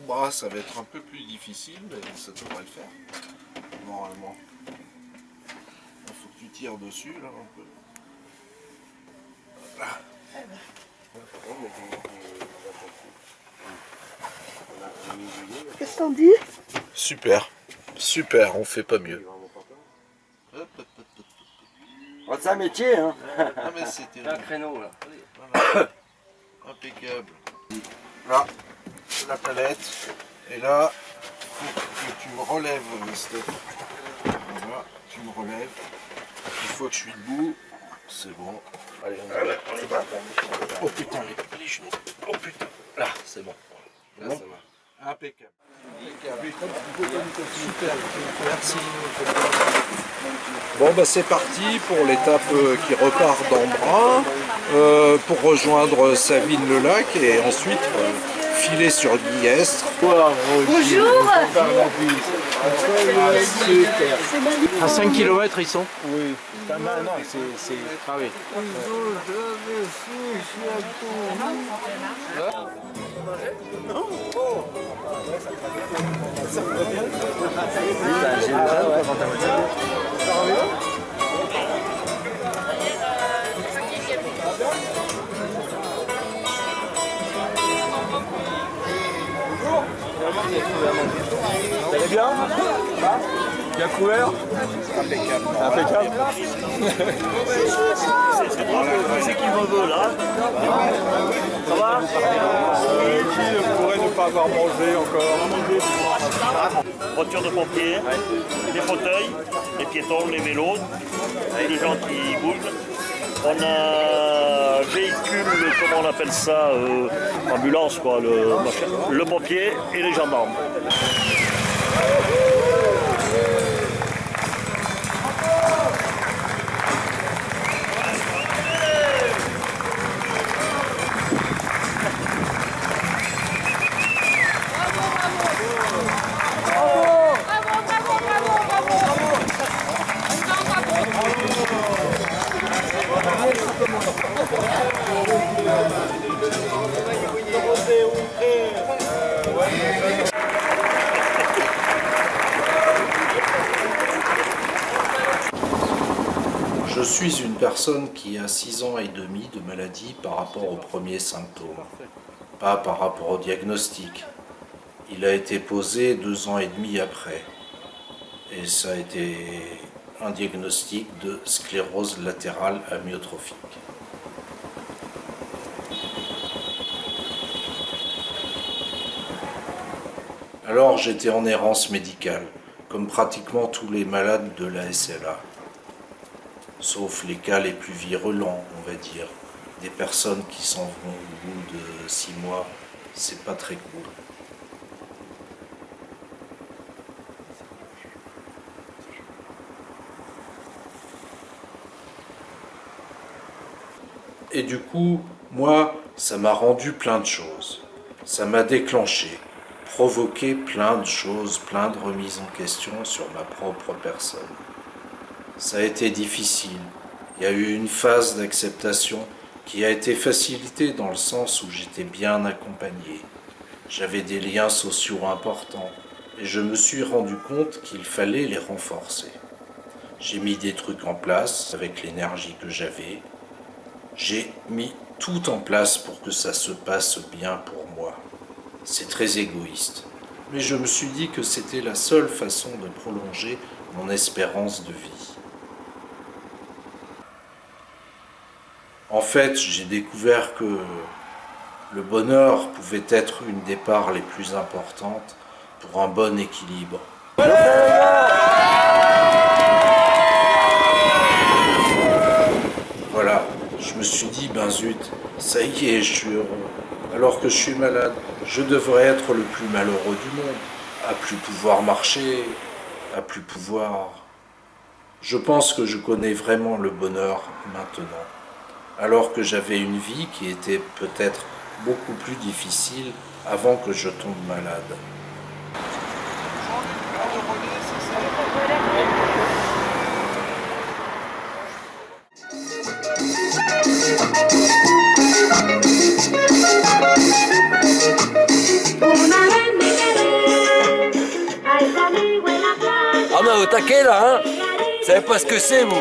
Bah, ça va être un peu plus difficile, mais ça devrait le faire. Normalement. Il faut que tu tires dessus, là, un peu. Voilà. Qu'est-ce que t'en dis? Super. Super, on fait pas mieux. Oh, c'est un métier, hein. Ah, mais c'était un créneau, là. voilà. Impeccable. Là, la palette. Et là, faut que tu me relèves, Steph. Voilà, tu me relèves. Une fois que je suis debout, c'est bon. Allez, on y va. Oh putain, les genoux. Oh putain. Là, c'est bon. Là, ça va. Impeccable. Super, merci. Bon, bah c'est parti pour l'étape qui repart d'Embrun pour rejoindre Savines-le-lac et ensuite filer sur Guillestre. Bonjour. À 5 km ils sont. Oui. Non, c'est... Ah oui. Ça allait bien? Bien couvert? Impeccable. Impeccable. C'est qui me veut là? Ça va? Qui pourrait ne pas avoir mangé encore? Voiture de pompiers, des fauteuils, les piétons, les vélos, les gens qui bougent. On a un véhicule, comment on appelle ça, ambulance quoi, le pompier et les gendarmes. Je suis une personne qui a 6 ans et demi de maladie par rapport aux premiers symptômes, pas par rapport au diagnostic. Il a été posé 2 ans et demi après, et ça a été un diagnostic de sclérose latérale amyotrophique. Alors j'étais en errance médicale, comme pratiquement tous les malades de la SLA. Sauf les cas les plus virulents, on va dire. Des personnes qui s'en vont au bout de 6 mois, c'est pas très cool. Et du coup, moi, ça m'a rendu plein de choses. Ça m'a déclenché, provoqué plein de choses, plein de remises en question sur ma propre personne. Ça a été difficile. Il y a eu une phase d'acceptation qui a été facilitée dans le sens où j'étais bien accompagné. J'avais des liens sociaux importants et je me suis rendu compte qu'il fallait les renforcer. J'ai mis des trucs en place avec l'énergie que j'avais. J'ai mis tout en place pour que ça se passe bien pour moi. C'est très égoïste, mais je me suis dit que c'était la seule façon de prolonger mon espérance de vie. En fait, j'ai découvert que le bonheur pouvait être une des parts les plus importantes pour un bon équilibre. Voilà, je me suis dit, ben zut, ça y est, je suis heureux. Alors que je suis malade, je devrais être le plus malheureux du monde, à plus pouvoir marcher, à plus pouvoir... Je pense que je connais vraiment le bonheur maintenant. Alors que j'avais une vie qui était peut-être beaucoup plus difficile avant que je tombe malade. Una vez au taquet là, hein? Vous savez pas ce que c'est, vous?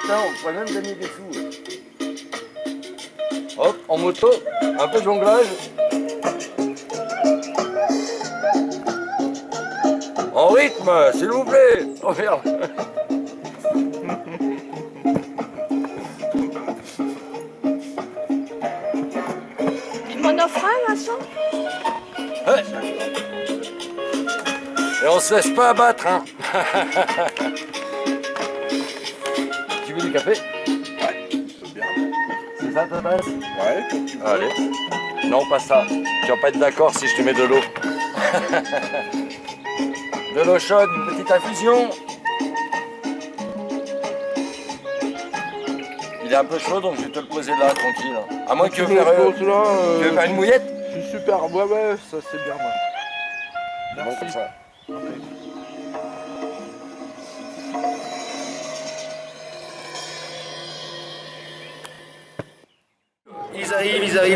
Putain, on pourrait même gagner des sous. Là. Hop, en moto, un peu de jonglage. En rythme, s'il vous plaît. Oh merde. Tu m'en offres un, Vincent? Ouais. Et on se laisse pas abattre, hein. Tu veux du café? Ouais, c'est bien. C'est ça ta tasse? Ouais, comme tu veux. Allez. Non, pas ça. Tu vas pas être d'accord si je te mets de l'eau. De l'eau chaude, une petite infusion. Il est un peu chaud, donc je vais te le poser là, tranquille. À moins que tu veux faire, tu veux faire une mouillette? Je suis super. Ouais, ça c'est bien, moi. Bon, comme ça.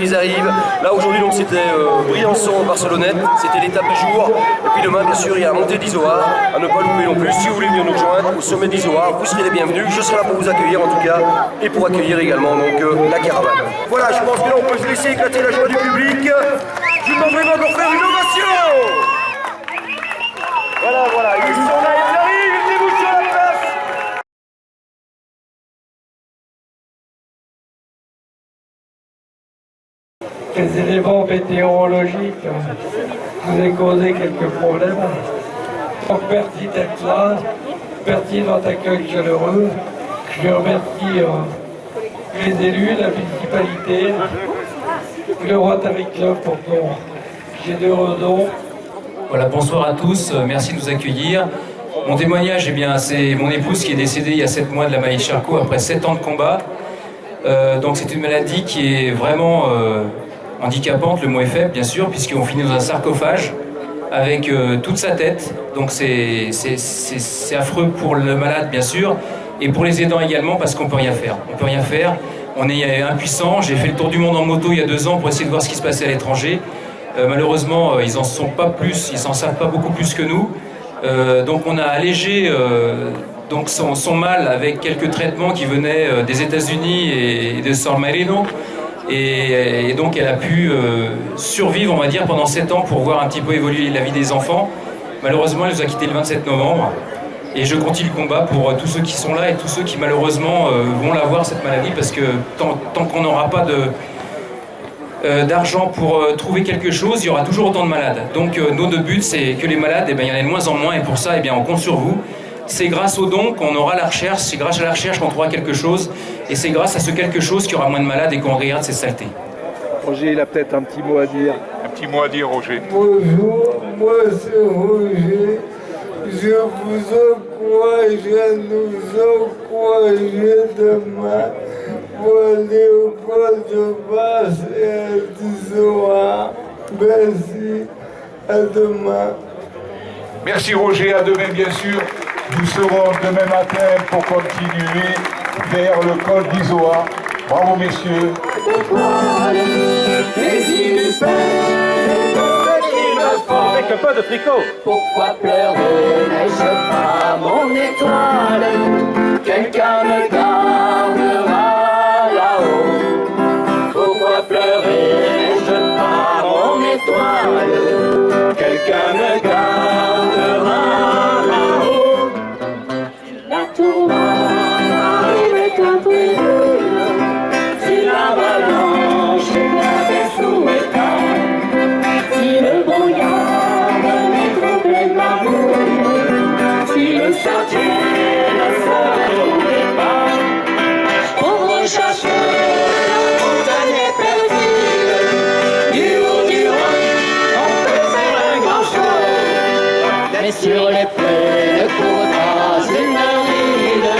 Ils arrivent. Là aujourd'hui donc c'était Briançon-Barcelonnette, c'était l'étape du jour. Et puis demain bien sûr il y a la montée d'Izoard, à ne pas louper non plus. Si vous voulez venir nous rejoindre au sommet d'Izoard, vous serez les bienvenus. Je serai là pour vous accueillir en tout cas et pour accueillir également donc la caravane. Voilà, je pense que là on peut se laisser éclater la joie du public. Je vous demande vraiment de leur faire une ovation. Voilà, ils sont là, ils arrivent, mettez-vous sur la place. Les éléments météorologiques nous ont causé quelques problèmes. Donc merci d'être là, merci de votre accueil chaleureux. Je remercie les élus, la municipalité, le Rotary Club pour ton généreux don. Voilà, bonsoir à tous, merci de nous accueillir. Mon témoignage, eh bien, c'est mon épouse qui est décédée il y a 7 mois de la maladie Charcot après 7 ans de combat. Donc c'est une maladie qui est vraiment handicapante, le mot est faible bien sûr, puisqu'on finit dans un sarcophage avec toute sa tête. Donc c'est affreux pour le malade bien sûr, et pour les aidants également parce qu'on peut rien faire. On peut rien faire, on est impuissant. J'ai fait le tour du monde en moto il y a 2 ans pour essayer de voir ce qui se passait à l'étranger. Malheureusement, ils en sont pas plus, ils s'en savent pas beaucoup plus que nous. Donc on a allégé donc son mal avec quelques traitements qui venaient des États-Unis et de San Marino. Et donc elle a pu survivre, on va dire, pendant 7 ans pour voir un petit peu évoluer la vie des enfants. Malheureusement, elle nous a quittés le 27 novembre. Et je continue le combat pour tous ceux qui sont là et tous ceux qui malheureusement vont l'avoir, cette maladie, parce que tant qu'on n'aura pas d'argent pour trouver quelque chose, il y aura toujours autant de malades. Donc nos 2 buts, c'est que les malades, il y en a de moins en moins, et pour ça, on compte sur vous. C'est grâce aux dons qu'on aura la recherche, c'est grâce à la recherche qu'on trouvera quelque chose, et c'est grâce à ce quelque chose qu'il y aura moins de malades et qu'on regarde ces saletés. Roger, il a peut-être un petit mot à dire. Un petit mot à dire, Roger. Bonjour, moi c'est Roger. Je vous encourage à nous encourager demain pour aller au col de Basse et à Dizoa. Merci, à demain. Merci Roger, à demain bien sûr. Nous serons demain matin pour continuer vers le col d'Izoard. Bravo messieurs. Avec un peu de tricot. Pourquoi pleurer, n'ai-je pas mon étoile? Quelqu'un me gardera là-haut. Pourquoi pleurer, n'ai-je pas mon étoile? Quelqu'un me gardera là-haut. La tourmente arrive est un prélude. Si l'avalanche est bien des souhaitants. Si le brouillard me troublait ma bouche, si le sentier ne se retrouvait pas, pauvre chasseur, la montagne est perdue. Du haut du roc, on peut faire un grand chose, mais sur les prés ne court pas une ride.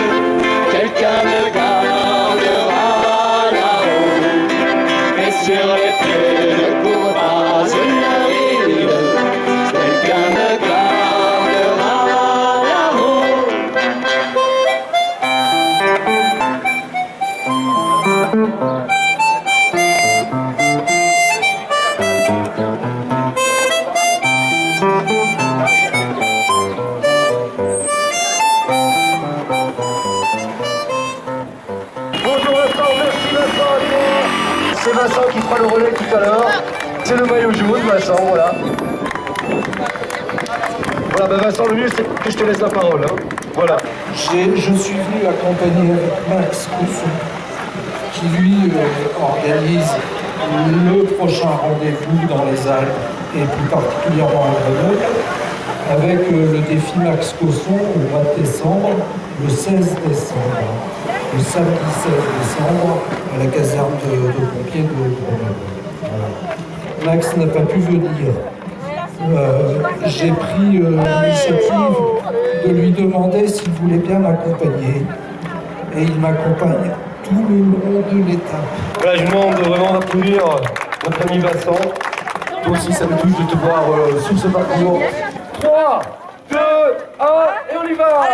Quelqu'un me gardera là-haut, mais sur les prés ne court pas une ride. Quelqu'un me gardera là-haut. Vincent qui fera le relais tout à l'heure. C'est le maillot jaune, Vincent, voilà. Voilà, ben Vincent, le mieux c'est que je te laisse la parole. Hein. Voilà. Je suis venu accompagner avec Max Cousson, qui lui organise le prochain rendez-vous dans les Alpes, et plus particulièrement à Grenoble, avec le défi Max Cosson au mois de décembre, le 16 décembre, le samedi 16 décembre, à la caserne de pompiers de Grenoble. Voilà. Max n'a pas pu venir. J'ai pris l'initiative de lui demander s'il voulait bien m'accompagner. Et il m'accompagne tout le long de l'étape. Voilà, je vous demande vraiment d'applaudir notre ami Vincent. Toi aussi, ça me touche de te voir sur ce parcours. 3, 2, 1, et on y va! Bravo!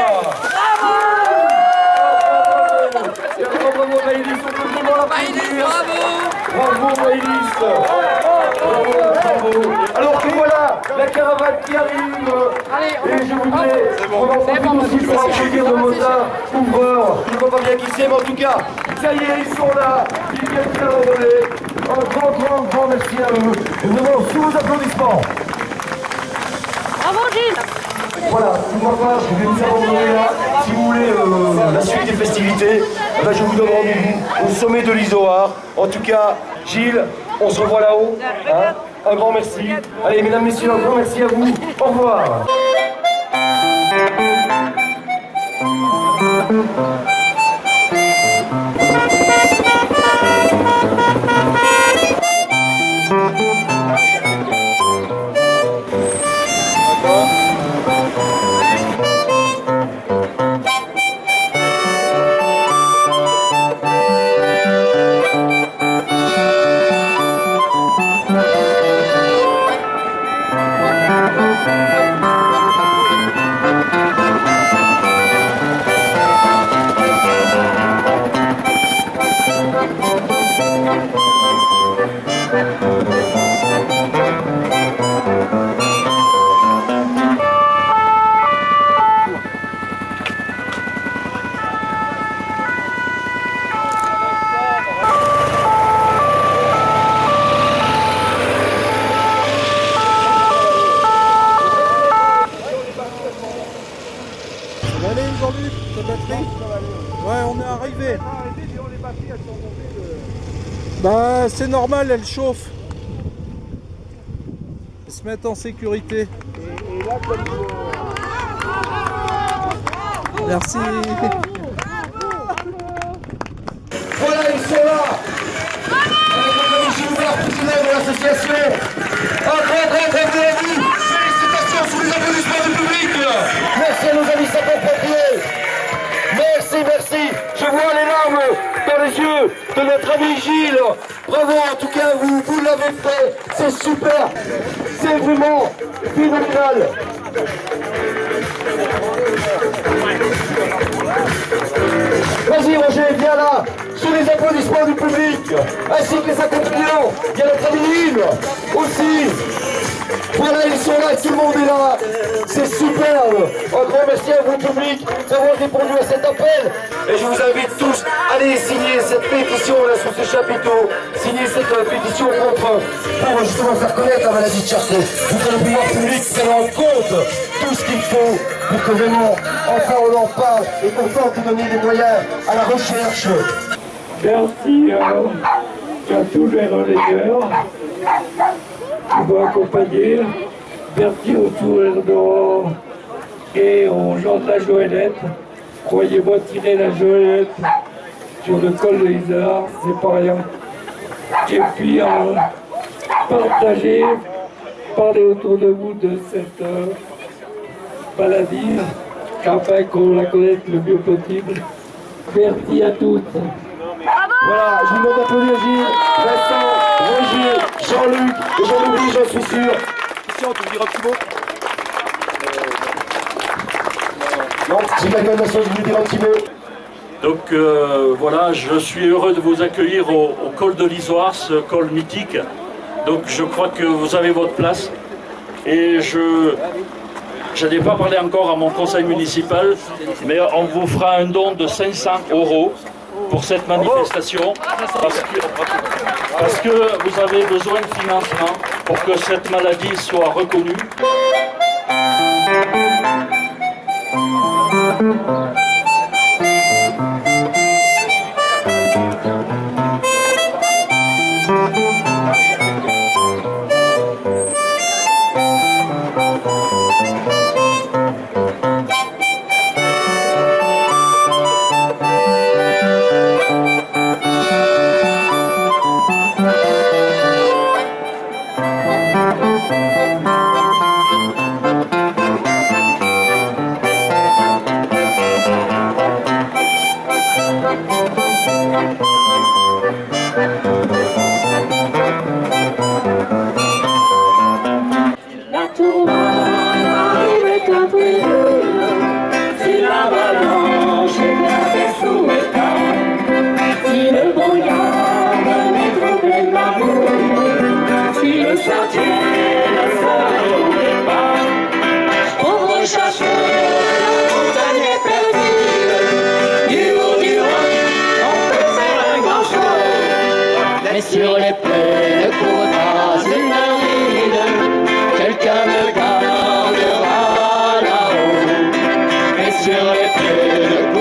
Bravo Maëlys, on peut vraiment l'applaudir. Bravo Maëlys! Bravo! Alors que voilà, la caravane qui arrive. Et je voudrais en profiter aussi pour applaudir de Mozart, couvreur. Je ne vois pas bien qui c'est, mais en tout cas, ça y est, ils sont là. Ils viennent faire le relais. Un grand merci à eux. Et vraiment, sous vos applaudissements. Bravo Gilles. Voilà, pour ma part, je vais vous abandonner là. Si vous voulez la suite des festivités, eh ben, je vous donne rendez-vous au sommet de l'Isoard. En tout cas, Gilles, on se revoit là-haut. Hein, un grand merci. Allez, mesdames, messieurs, un grand merci à vous. Au revoir. Allez Jean-Luc, ta batterie? Ouais, on est arrivé. Bah c'est normal, elles chauffent. Elles se mettent en sécurité. Merci. Voilà, ils sont là. Avec notre ami Gilles Ouvert, président de l'association. Un grand bienvenue. Félicitations sous les applaudissements du public. Merci à nos amis sapeurs-pompiers. Merci. Je vois les larmes dans les yeux de notre ami Gilles. Bravo, en tout cas, vous l'avez fait. C'est super. C'est vraiment phénoménal. Vas-y Roger, viens là, sous les applaudissements du public, ainsi que les accompagnants. Il y a notre ami Lille aussi. Voilà, ils sont là, tout le monde est là. C'est superbe. Un grand merci à vous, public, d'avoir répondu à cet appel. Et je vous invite tous à aller signer cette pétition là sur ce chapiteau. Signer cette pétition pour justement faire connaître la maladie de Charcot. Pour que le pouvoir public se rende compte tout ce qu'il faut pour que vraiment, enfin on en parle et qu'on tente de donner des moyens à la recherche. Merci à tous les relayeurs qui m'ont accompagné. Merci aux sourires d'or et aux gens de la Joëlette. Croyez-moi, tirer la Joëlette sur le col de l'Isard, c'est pas rien. Et puis parler autour de vous de cette maladie, afin qu'on la connaisse le mieux possible. Merci à tous. Voilà, je vous demande d'applaudir Gilles, Vincent, Roger, Jean-Luc, et j'en oublie, j'en suis sûr. Christian, tu veux dire un petit mot? Non, c'est de la condamnation, je veux dire un petit mot. Donc voilà, je suis heureux de vous accueillir au col de l'Isoard, ce col mythique. Donc je crois que vous avez votre place. Et je n'ai pas parlé encore à mon conseil municipal, mais on vous fera un don de 500 € pour cette manifestation. Parce que Parce que vous avez besoin de financement pour que cette maladie soit reconnue. La tourmente arrive est un peu si l'avalanche est sous mes temps, si le brouillard venait troubler ma route, si le sentier ne se roulait pas, pauvre chasseur, la montagne est perdue, du haut du roc, on peut faire un grand chose, mais sur les plaines courras une ride, quelqu'un me gardera là-haut, et sur les plaines